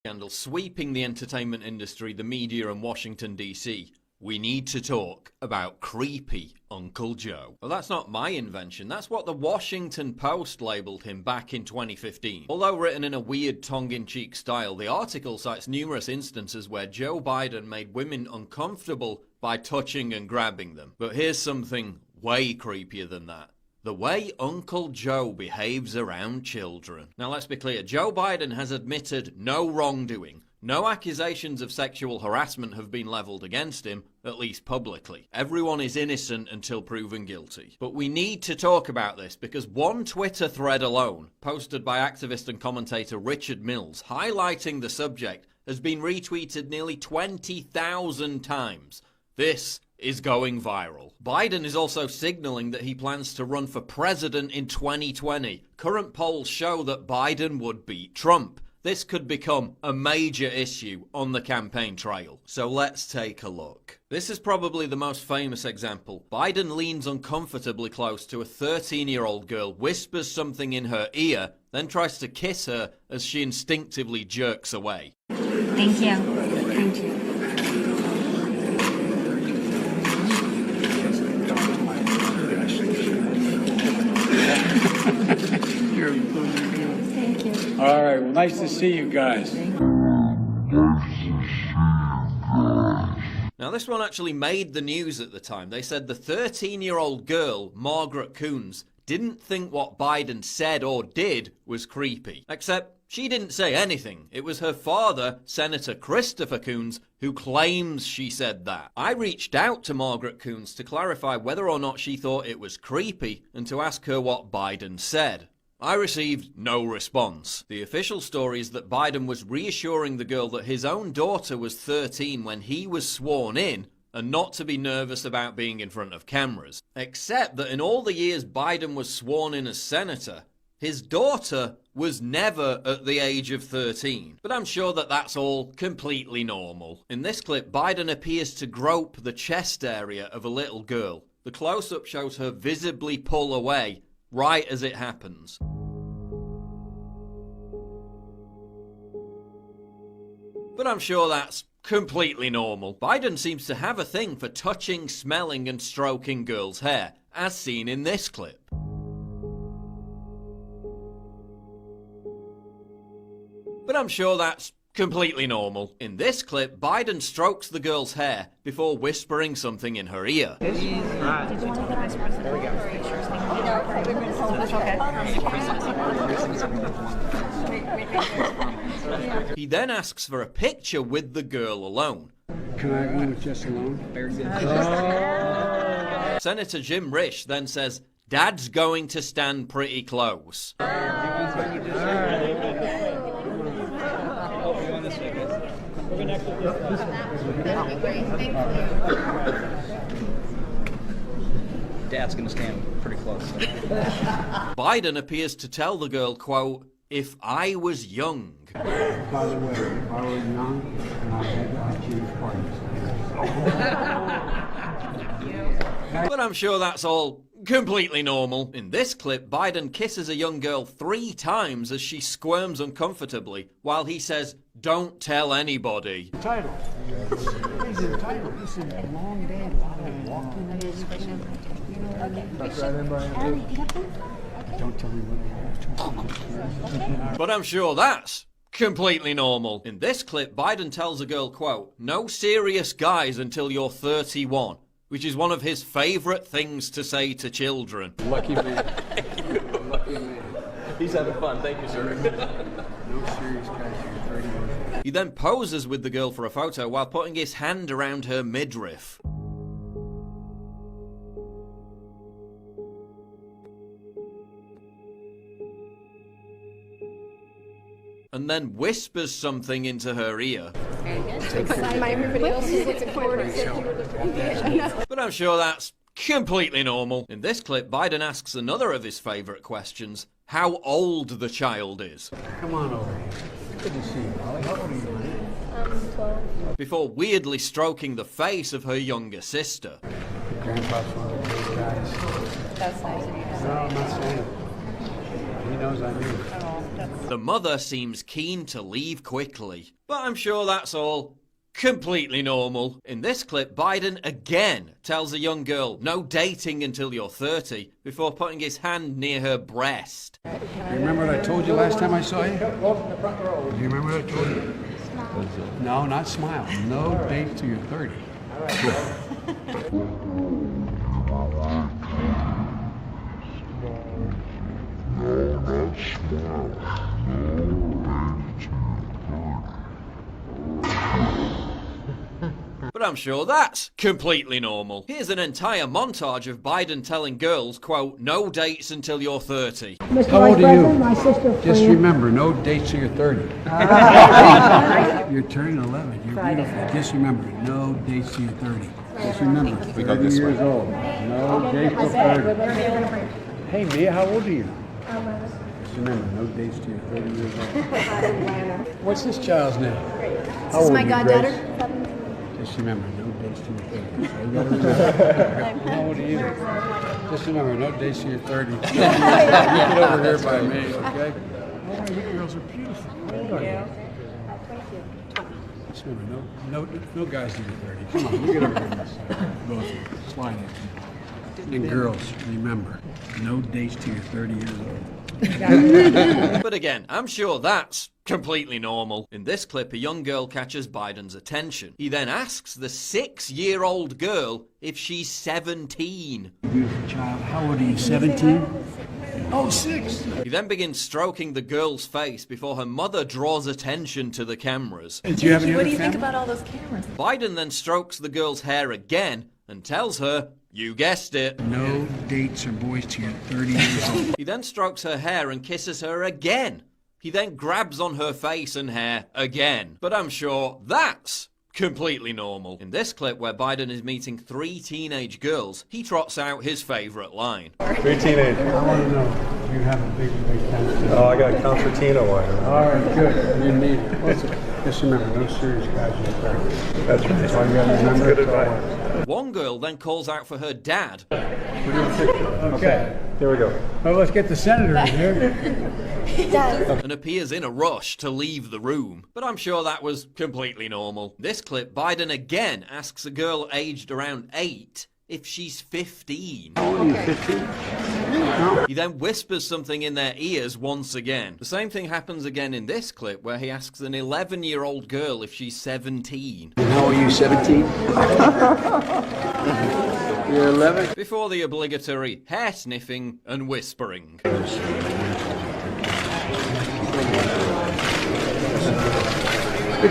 Scandal sweeping the entertainment industry, the media and Washington DC. We need to talk about creepy Uncle Joe. Well, that's not my invention. That's what the Washington Post labelled him back in 2015. Although written in a weird tongue-in-cheek style, the article cites numerous instances where Joe Biden made women uncomfortable by touching and grabbing them. But here's something way creepier than that. The way Uncle Joe behaves around children. Now let's be clear, Joe Biden has admitted no wrongdoing. No accusations of sexual harassment have been levelled against him, at least publicly. Everyone is innocent until proven guilty. But we need to talk about this because one Twitter thread alone, posted by activist and commentator Richard Mills, highlighting the subject, has been retweeted nearly 20,000 times. This is going viral. Biden is also signaling that he plans to run for president in 2020. Current polls show that Biden would beat Trump. This could become a major issue on the campaign trail. So let's take a look. This is probably the most famous example. Biden leans uncomfortably close to a 13-year-old girl, whispers something in her ear, then tries to kiss her as she instinctively jerks away. Thank you. Thank you. Thank you. All right, well, nice to see you guys. Now, this one actually made the news at the time. They said the 13-year-old girl, Margaret Coons, didn't think what Biden said or did was creepy. Except she didn't say anything. It was her father, Senator Christopher Coons, who claims she said that. I reached out to Margaret Coons to clarify whether or not she thought it was creepy and to ask her what Biden said. I received no response. The official story is that Biden was reassuring the girl that his own daughter was 13 when he was sworn in and not to be nervous about being in front of cameras. Except that in all the years Biden was sworn in as senator, his daughter was never at the age of 13. But I'm sure that that's all completely normal. In this clip, Biden appears to grope the chest area of a little girl. The close-up shows her visibly pull away right as it happens. But I'm sure that's completely normal. Biden seems to have a thing for touching, smelling and stroking girls' hair, as seen in this clip. But I'm sure that's completely normal. In this clip, Biden strokes the girl's hair before whispering something in her ear. Did you want to get vice president? There we go. He then asks for a picture with the girl alone. Can I go with just alone? Senator Jim Risch then says, "Dad's going to stand pretty close." Dad's gonna stand pretty close. Biden appears to tell the girl, quote, "If I was young." By the way, if I were young and I had to choose parties. But I'm sure that's all completely normal. In this clip, Biden kisses a young girl 3 times as she squirms uncomfortably, while he says, "Don't tell anybody." Title. This is the title. This is a long day. A lot of walking. That's right, everybody. Don't tell me what you have. But I'm sure that's completely normal. In this clip, Biden tells a girl, quote, "No serious guys until you're 31. Which is one of his favourite things to say to children. Lucky man. Lucky man. He's having fun. Thank you, sir. No serious guys here, 30 years. He then poses with the girl for a photo while putting his hand around her midriff. And then whispers something into her ear. But I'm sure that's completely normal. In this clip, Biden asks another of his favourite questions, how old the child is. Come on over here. Good to see you, Molly. How old are you, honey? 12. Before weirdly stroking the face of her younger sister. Grandpa's one of the big guys. That's nice of you to say. No, I'm not saying. He knows I mean it. Oh, that's The mother seems keen to leave quickly, but I'm sure that's all completely normal. In this clip, Biden again tells a young girl, no dating until you're 30, before putting his hand near her breast. You remember what I told you last time I saw you? Do you remember what I told you? No, not smile. No date till you're 30. But I'm sure that's completely normal. Here's an entire montage of Biden telling girls, quote, no dates until you're 30. Mr. How Vice old are you? President, my sister Just Fran. remember, no dates till you're 30. You're turning 11. You're beautiful. Just remember, no dates till you're 30. Just remember, 30 years old. No dates till 30. Hey, Mia, how old are you? Just remember, no dates till you're 30 years old. What's this child's name? How old my are you, goddaughter. Grace? Just remember, no dates till you're 30. So you gotta remember. How old are you? Just remember, no dates till you're 30. You get over here by me, okay? Oh, you girls are beautiful. Thank you. Just remember, no guys till you're 30. Come on, you get over here. Both of you. Slide it. And girls, remember, no dates till you're 30 years old. But again, I'm sure that's completely normal. In this clip, a young girl catches Biden's attention. He then asks the 6-year-old girl if she's 17. Beautiful child. How old are you, 17? Oh, 6. He then begins stroking the girl's face before her mother draws attention to the cameras. Do you have any What other do you think family? about all those cameras? Biden then strokes the girl's hair again and tells her, you guessed it. No dates or boys till you're 30 years old. He then strokes her hair and kisses her again. He then grabs on her face and hair again. But I'm sure that's completely normal. In this clip where Biden is meeting 3 teenage girls, he trots out his favourite line. 3 teenagers. I want to know, do you have a big cancer? Oh, I got concertina wire. All right, good. You need it. Just remember, no serious guys in the 30s. That's right. That's all you got to That's remember. good advice. One girl then calls out for her dad. Okay. Here we go. Well, let's get the senator in here. And appears in a rush to leave the room. But I'm sure that was completely normal. This clip, Biden again asks a girl aged around 8 if she's 15. How old are you, 15? He then whispers something in their ears once again. The same thing happens again in this clip where he asks an 11-year-old girl if she's 17. And how old are you, 17? You're 11? Before the obligatory hair sniffing and whispering. Good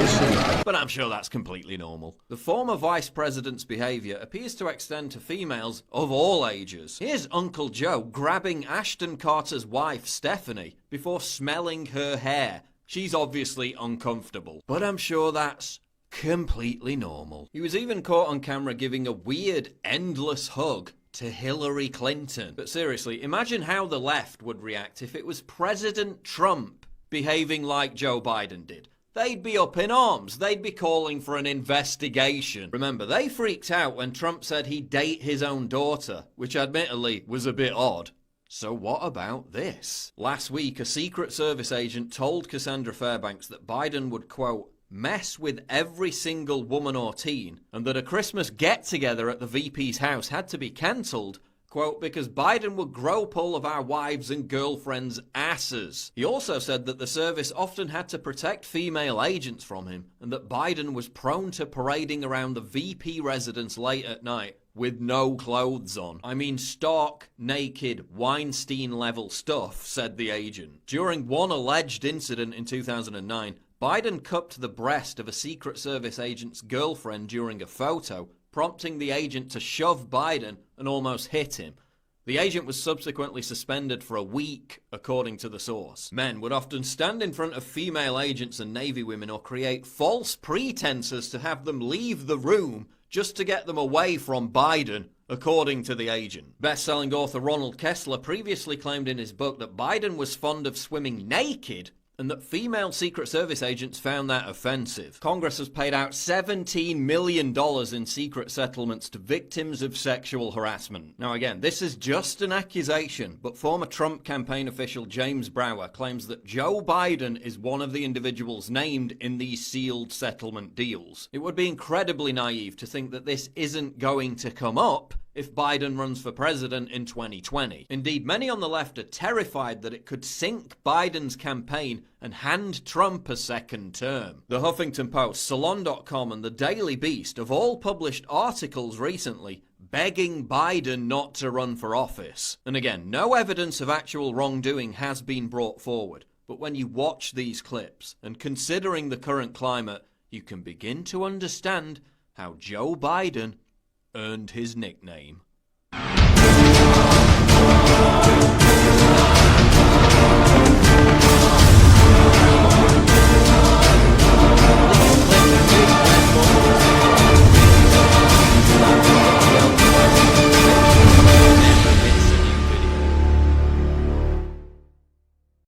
to see you. But I'm sure that's completely normal. The former vice president's behaviour appears to extend to females of all ages. Here's Uncle Joe grabbing Ashton Carter's wife, Stephanie, before smelling her hair. She's obviously uncomfortable. But I'm sure that's completely normal. He was even caught on camera giving a weird, endless hug to Hillary Clinton. But seriously, imagine how the left would react if it was President Trump behaving like Joe Biden did. They'd be up in arms. They'd be calling for an investigation. Remember, they freaked out when Trump said he'd date his own daughter, which admittedly was a bit odd. So what about this? Last week, a Secret Service agent told Cassandra Fairbanks that Biden would, quote, mess with every single woman or teen, and that a Christmas get-together at the VP's house had to be cancelled, quote, because Biden would grope all of our wives and girlfriends' asses. He also said that the service often had to protect female agents from him, and that Biden was prone to parading around the VP residence late at night with no clothes on. I mean, stark, naked, Weinstein-level stuff, said the agent. During one alleged incident in 2009, Biden cupped the breast of a Secret Service agent's girlfriend during a photo, prompting the agent to shove Biden and almost hit him. The agent was subsequently suspended for a week, according to the source. Men would often stand in front of female agents and Navy women or create false pretenses to have them leave the room just to get them away from Biden, according to the agent. Best-selling author Ronald Kessler previously claimed in his book that Biden was fond of swimming naked and that female Secret Service agents found that offensive. Congress has paid out $17 million in secret settlements to victims of sexual harassment. Now again, this is just an accusation, but former Trump campaign official James Brower claims that Joe Biden is one of the individuals named in these sealed settlement deals. It would be incredibly naive to think that this isn't going to come up if Biden runs for president in 2020. Indeed, many on the left are terrified that it could sink Biden's campaign and hand Trump a second term. The Huffington Post, Salon.com and the Daily Beast have all published articles recently begging Biden not to run for office. And again, no evidence of actual wrongdoing has been brought forward. But when you watch these clips, and considering the current climate, you can begin to understand how Joe Biden earned his nickname.